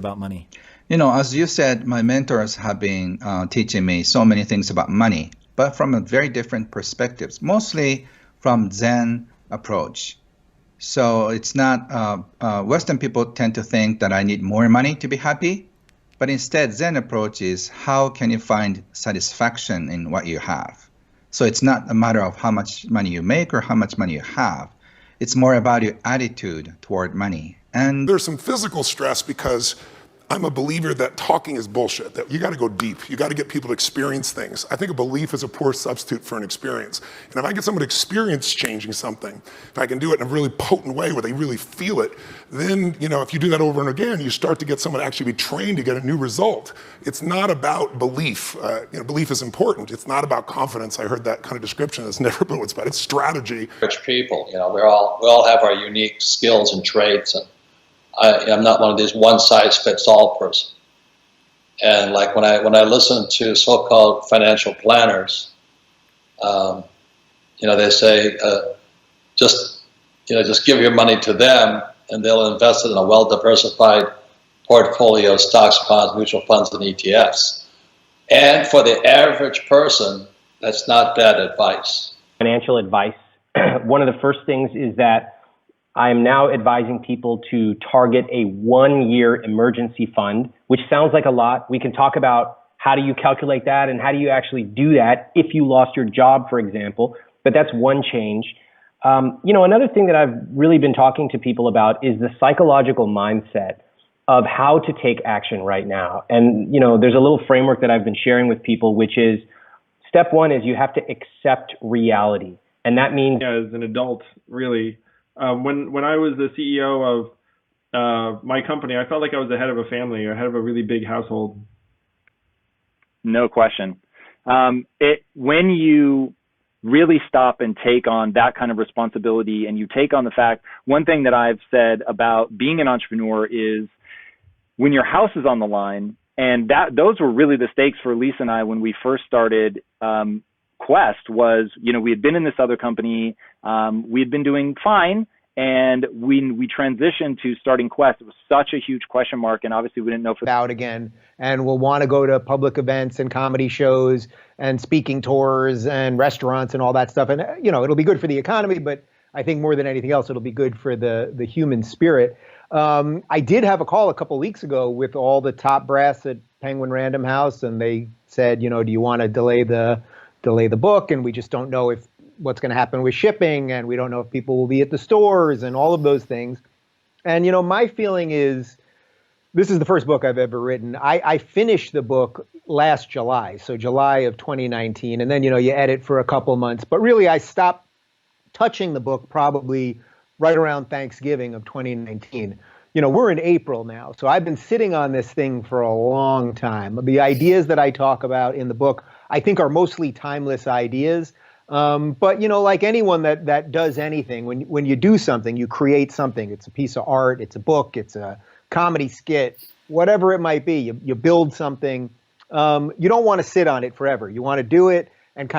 about money? As you said, my mentors have been teaching me so many things about money, but from a very different perspectives, mostly from Zen approach. So it's not, Western people tend to think that I need more money to be happy, but instead Zen approach is how can you find satisfaction in what you have? So it's not a matter of how much money you make or how much money you have. It's more about your attitude toward money. And there's some physical stress because I'm a believer that talking is bullshit, that you got to go deep. You got to get people to experience things. I think a belief is a poor substitute for an experience. And if I get someone to experience changing something, if I can do it in a really potent way where they really feel it, then, if you do that over and again, you start to get someone to actually be trained to get a new result. It's not about belief. Belief is important. It's not about confidence. I heard that kind of description. It's never been what's about. It's strategy. Rich people, we all have our unique skills and traits, and I'm not one of these one-size-fits-all person. And like when I listen to so-called financial planners, they say just give your money to them and they'll invest it in a well-diversified portfolio of stocks, bonds, mutual funds, and ETFs. And for the average person, that's not bad advice. Financial advice. One of the first things is that I'm now advising people to target a 1-year emergency fund, which sounds like a lot. We can talk about how do you calculate that and how do you actually do that if you lost your job, for example. But that's one change. Another thing that I've really been talking to people about is the psychological mindset of how to take action right now. And, there's a little framework that I've been sharing with people, which is step one is you have to accept reality. And that means as an adult, really, when I was the CEO of my company, I felt like I was the head of a family or head of a really big household. No question. When you really stop and take on that kind of responsibility and you take on the fact, one thing that I've said about being an entrepreneur is when your house is on the line, and those were really the stakes for Lisa and I when we first started Quest was, we had been in this other company, we had been doing fine, and when we transitioned to starting Quest, it was such a huge question mark, and obviously we didn't know out again, and we'll want to go to public events and comedy shows and speaking tours and restaurants and all that stuff, and it'll be good for the economy, but I think more than anything else, it'll be good for the human spirit. I did have a call a couple of weeks ago with all the top brass at Penguin Random House, and they said, do you want to delay the book, and we just don't know what's going to happen with shipping, and we don't know if people will be at the stores and all of those things. And my feeling is this is the first book I've ever written. I finished the book last July, so July of 2019, and then you edit for a couple months, but really I stopped touching the book probably right around Thanksgiving of 2019. We're in April now, so I've been sitting on this thing for a long time. The ideas that I talk about in the book, I think, are mostly timeless ideas. But, like anyone that does anything, when you do something, you create something. It's a piece of art, it's a book, it's a comedy skit, whatever it might be. You build something. You don't want to sit on it forever. You want to do it and kind of